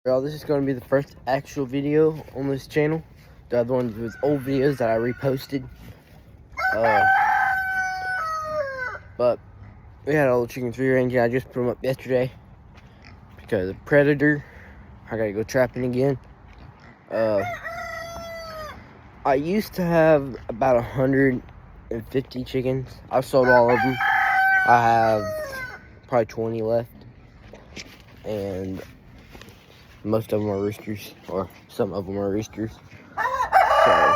Y'all, this is going to be the first actual video on this channel. The other ones was old videos that I reposted. But we had all the chickens free range. I just put them up yesterday because of predator. I gotta go trapping again. I used to have about 150 chickens. I've sold all of them. I have probably 20 left, and most of them are roosters, or some of them are roosters. So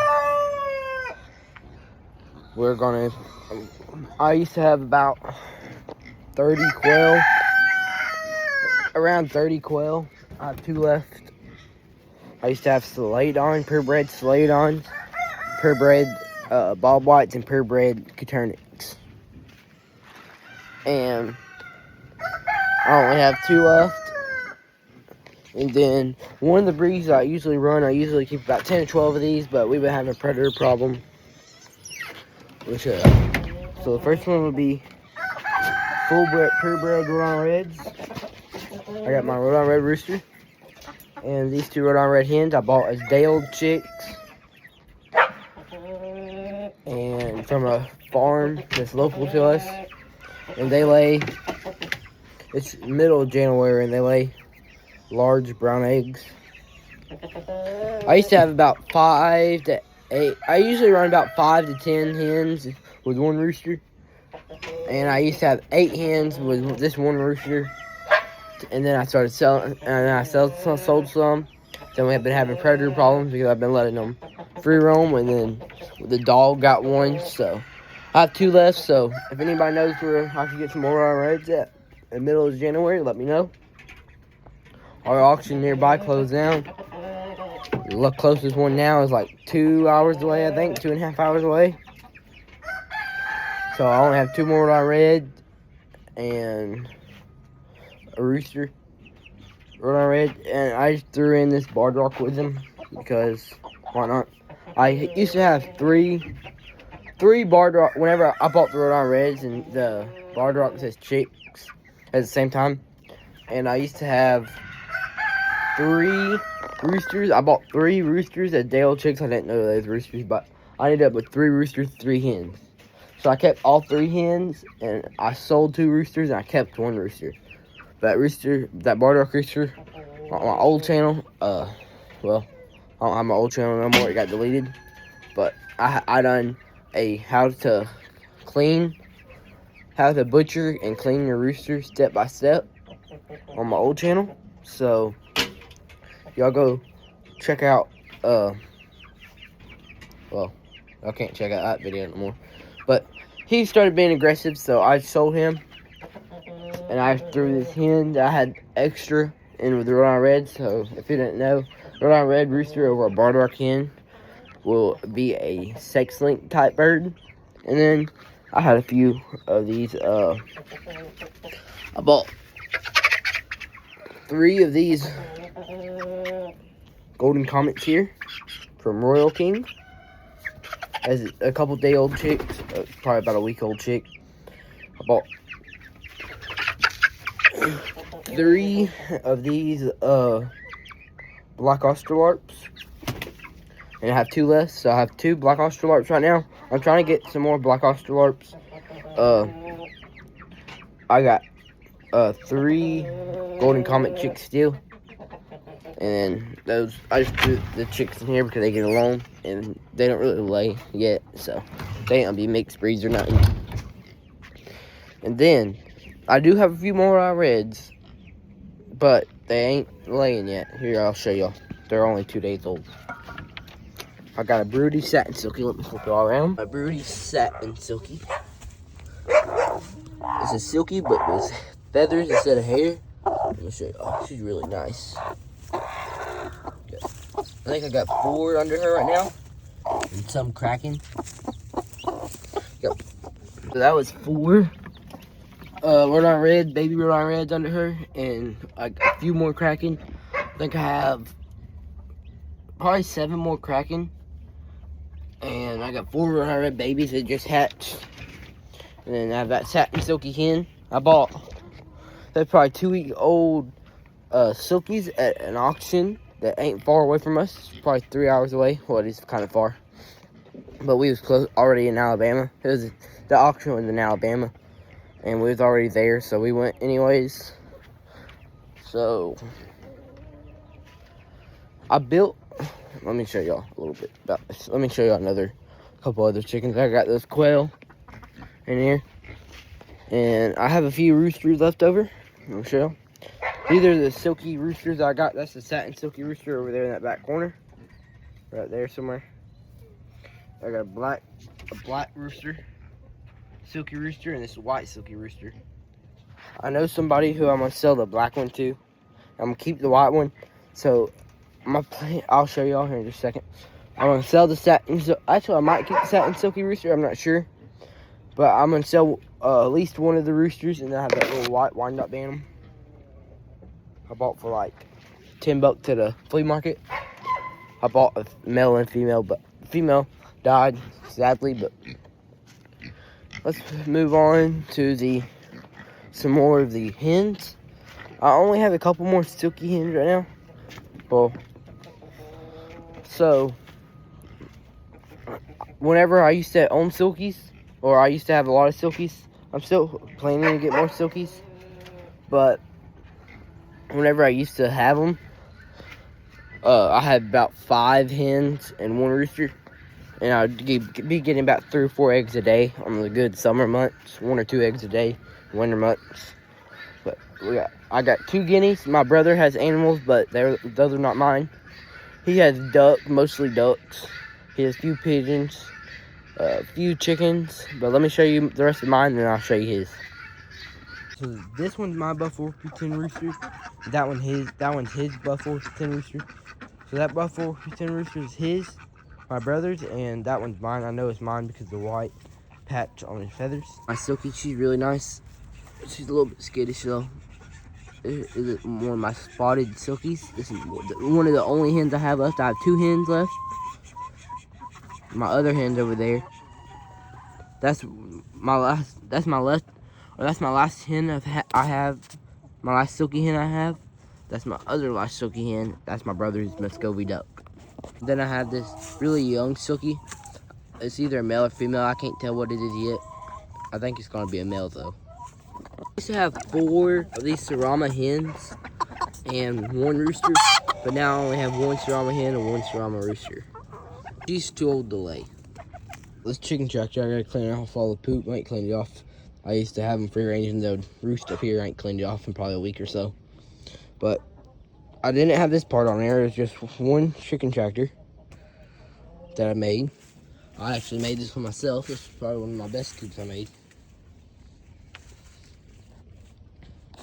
we're gonna. I used to have about 30 quail, around 30 quail. I have 2 left. I used to have purebred Celadons, purebred Bob Whites, and purebred Coturnics. And I only have 2 left. And then one of the breeds I usually run, I usually keep about 10 or 12 of these, but we've been having a predator problem. Which, so the first one would be purebred Rhode Island Reds. I got my Rhode Island Red rooster. And these 2 Rhode Island Red hens I bought as day-old chicks. And from a farm that's local to us. And they lay, it's middle of January, and they lay large brown eggs. I used to have about 5 to 8. I usually run about 5 to 10 hens with 1 rooster. And I used to have 8 hens with this 1 rooster. And then I started selling, and I sold some. Then we have been having predator problems because I've been letting them free roam, and then the dog got 1. So I have 2 left. So if anybody knows where I can get some more Reds at in the middle of January, let me know. Our auction nearby closed down. The closest one now is like 2 hours away, I think, 2.5 hours away. So I only have 2 more Red and a rooster, Rhode Island Red, and I just threw in this barred rock with them because why not? I used to have three barred rock. Whenever I bought the Rhode Island Reds, and the barred rock says chicks at the same time, and I used to have 3 roosters. I bought 3 roosters as day-old chicks. I didn't know those roosters, but I ended up with 3 roosters, 3 hens. So I kept all 3 hens, and I sold 2 roosters, and I kept 1 rooster. That barred rock rooster, on my old channel, well, I don't have my old channel no more. It got deleted. But I done a how to butcher and clean your rooster step by step on my old channel. So y'all go check out, well, I can't check out that video no more. But he started being aggressive, so I sold him. And I threw this hen that I had extra in with the Rhode Island Red. So if you didn't know, Rhode Island Red rooster over a barred rock hen will be a sex link type bird. And then I had a few of these. I bought 3 of these golden comets here from Royal King. As a couple day-old chicks, probably about a week-old chick. I bought 3 of these black Australarps, and I have 2 left. So I have 2 black Australarps right now. I'm trying to get some more black Australarps. I got 3 golden comet chicks still, and those I just put the chicks in here because they get along, and they don't really lay yet, so they ain't gonna be mixed breeds or nothing. And then I do have a few more Reds, but they ain't laying yet. Here, I'll show y'all. They're only 2 days old. I got a broody satin silky. Let me flip it all around. A broody satin silky. It's a silky, but with feathers instead of hair. Let me show y'all. She's really nice. I think I got 4 under her right now, and some cracking. Yep. So that was 4. Rhode Island Red, baby Rhode Island Reds under her, and a few more cracking. I think I have probably 7 more cracking, and I got 4 Rhode Island Red babies that just hatched. And then I have that satin silky hen I bought. That's probably 2 weeks old silkies at an auction that ain't far away from us. It's probably 3 hours away. Well, it is kind of far, but we was close already in Alabama. The auction was in Alabama, and we was already there, so we went anyways. So I built. Let me show y'all a little bit about this. Let me show y'all another couple other chickens. I got those quail in here, and I have a few roosters left over. Let me show y'all. These are the silky roosters I got. That's the satin silky rooster over there in that back corner, right there somewhere. I got a black rooster, silky rooster, and this white silky rooster. I know somebody who I'm gonna sell the black one to. I'm gonna keep the white one. So I'll show y'all here in just a second. I'm gonna sell the satin. Actually, I might keep the satin silky rooster. I'm not sure, but I'm gonna sell at least one of the roosters, and then I have that little white wind-up bantam I bought for like $10 at the flea market. I bought a male and female, but female died sadly. But let's move on to some more of the hens. I only have a couple more silky hens right now. Well, so whenever I used to own silkies, or I used to have a lot of silkies, I'm still planning to get more silkies, but whenever I used to have them, I had about 5 hens and 1 rooster, and I'd be getting about 3 or 4 eggs a day on the good summer months, 1 or 2 eggs a day, winter months. But I got 2 guineas. My brother has animals, but those are not mine. He has mostly ducks. He has a few pigeons, a few chickens. But let me show you the rest of mine, and then I'll show you his. So this one's my Buffalo Ten rooster. That one's his Buffalo Ten rooster. So that Buffalo Ten rooster is his, my brother's, and that one's mine. I know it's mine because of the white patch on his feathers. My Silky, she's really nice. She's a little bit skittish though. This is one of my spotted silkies. This is one of the only hens I have left. I have 2 hens left. My other hen's over there. That's my last hen I have. My last silky hen I have. That's my other last silky hen. That's my brother's Muscovy duck. Then I have this really young silky. It's either a male or female. I can't tell what it is yet. I think it's gonna be a male though. I used to have 4 of these Serama hens and 1 rooster, but now I only have 1 Serama hen and 1 Serama rooster. She's too old to lay. This chicken tractor, I gotta clean off all the poop. I ain't cleaned it off. I used to have them free range and they would roost up here. I ain't cleaned it off in probably a week or so. But I didn't have this part on there. It was just 1 chicken tractor that I made. I actually made this for myself. This is probably one of my best coops I made.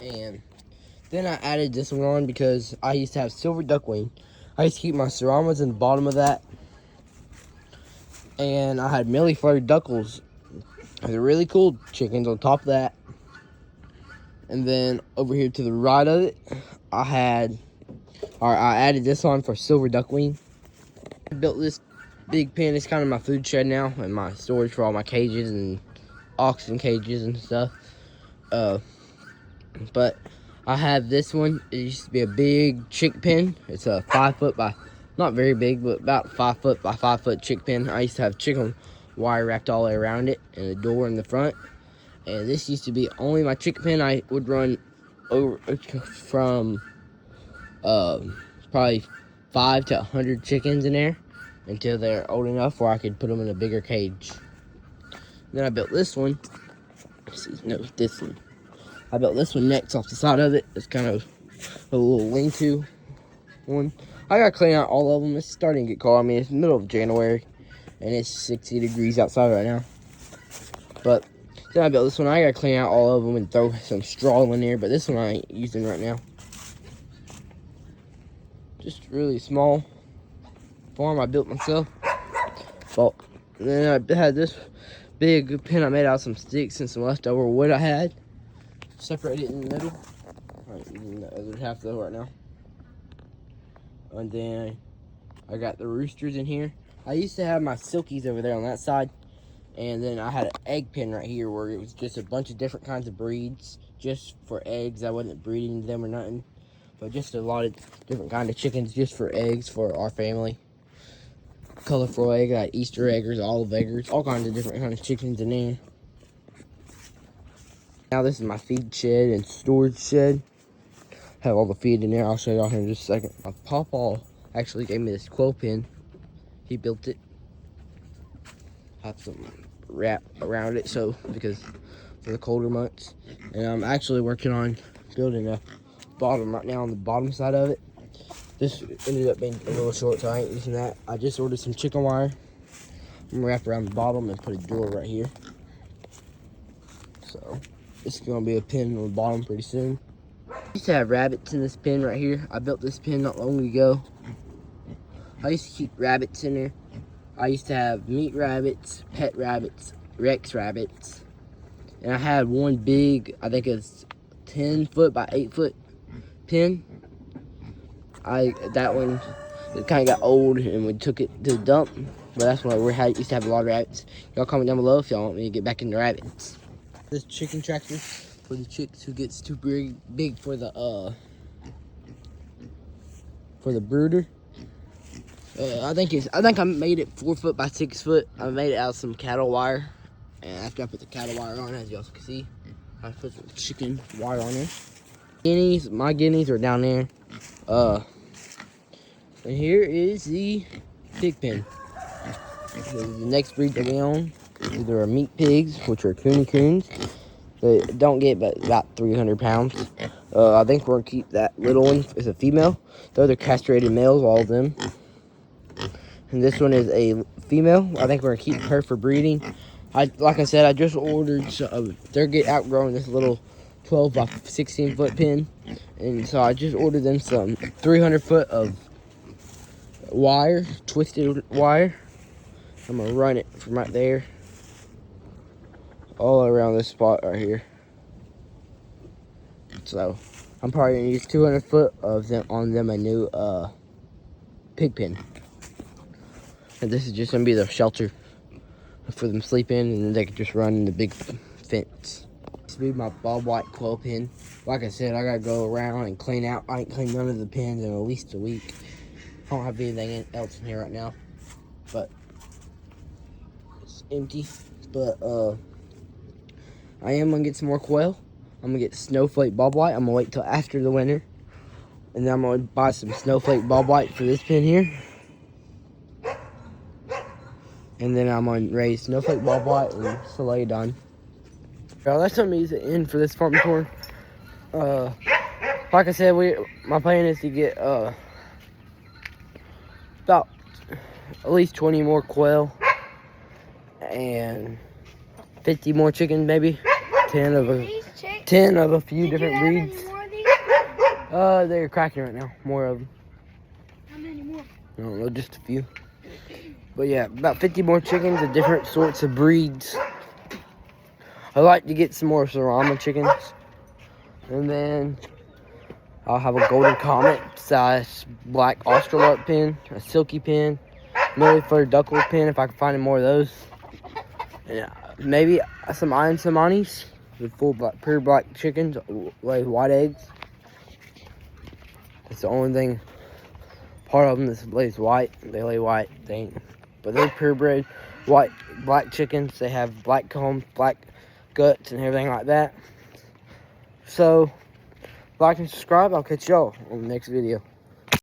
And then I added this one on because I used to have silver duckling. I used to keep my Seramas in the bottom of that. And I had Millie Fluttered Duckles. They're really cool chickens on top of that. And then over here to the right of it, I added this on for silver duckling. I built this big pen. It's kind of my food shed now and my storage for all my cages and oxen cages and stuff. But I have this one. It used to be a big chick pen. It's a 5 foot by, not very big, but about 5 foot by 5 foot chick pen. I used to have chicken wire wrapped all the way around it and a door in the front. And this used to be only my chick pen. I would run over from probably 5 to 100 chickens in there until they're old enough where I could put them in a bigger cage. Then I built this one. This one. I built this one next off the side of it. It's kind of a little lean-to one. I gotta clean out all of them. It's starting to get cold. I mean, it's the middle of January, and it's 60 degrees outside right now. But then I built this one. I gotta clean out all of them and throw some straw in there, but this one I ain't using right now. Just really small farm I built myself. Well, then I had this big pen I made out of some sticks and some leftover wood I had. Separate it in the middle. I'm using the other half though right now. And then I got the roosters in here. I used to have my silkies over there on that side. And then I had an egg pen right here where it was just a bunch of different kinds of breeds just for eggs. I wasn't breeding them or nothing. but just a lot of different kind of chickens just for eggs for our family. Colorful egg, like Easter eggers, olive eggers, all kinds of different kind of chickens in there. Now this is my feed shed and storage shed. Have all the feed in there. I'll show y'all here in just a second. My pawpaw actually gave me this quill pen. He built it. Have some wrap around it because for the colder months. And I'm actually working on building a bottom right now on the bottom side of it. This ended up being a little short, so I ain't using that. I just ordered some chicken wire. I'm gonna wrap around the bottom and put a door right here. So this is gonna be a pen on the bottom pretty soon. I used to have rabbits in this pen right here. I built this pen not long ago. I used to keep rabbits in there. I used to have meat rabbits, pet rabbits, Rex rabbits. And I had one big, I think it's 10 foot by 8 foot pen. That one, it kind of got old and we took it to the dump. But that's why we used to have a lot of rabbits. Y'all comment down below if y'all want me to get back into rabbits. This chicken tractor for the chicks who gets too big for the brooder. I think I made it 4 foot by 6 foot. I made it out of some cattle wire, and after I put the cattle wire on, as y'all can see, I put some chicken wire on there. Guineas, my guineas are down there. And here is the pig pen. The next breed that we own, either are meat pigs, which are coons. They don't get but about 300 pounds. I think we're gonna keep that little one as a female. The other castrated males, all of them. And this one is a female. I think we're gonna keep her for breeding. Like I said, I just ordered. They're outgrowing this little 12 by 16 foot pen, and so I just ordered them some 300 foot of wire, twisted wire. I'm gonna run it from right there all around this spot right here. So I'm probably gonna use 200 foot of them on them a new pig pen. And this is just gonna be the shelter for them to sleep in, and then they can just run in the big fence. This will be my Bob White quill pen. Like I said, I gotta go around and clean out. I ain't cleaned none of the pens in at least a week. I don't have anything else in here right now, but it's empty. But I am gonna get some more quail. I'm gonna get Snowflake Bob White. I'm gonna wait till after the winter, and then I'm gonna buy some Snowflake Bob White for this pen here. And then I'm gonna raise Snowflake Bob White and Celadon. Well, that's gonna be the end for this farm tour. Like I said, my plan is to get about at least 20 more quail and 50 more chickens, maybe 10 of a few different breeds. They're cracking right now. More of them. How many more? I don't know, just a few. But yeah, about 50 more chickens of different sorts of breeds. I like to get some more Serama chickens. And then I'll have a golden comet size black Australorp pen, a silky pen, Millefleur duckworth pen if I can find more of those. And maybe some Iron Samanis with full pure black chickens, lay white eggs. That's the only thing. Part of them that lays white. They lay white. But they're purebred white, black chickens. They have black combs, black guts, and everything like that. So, like and subscribe. I'll catch y'all on the next video.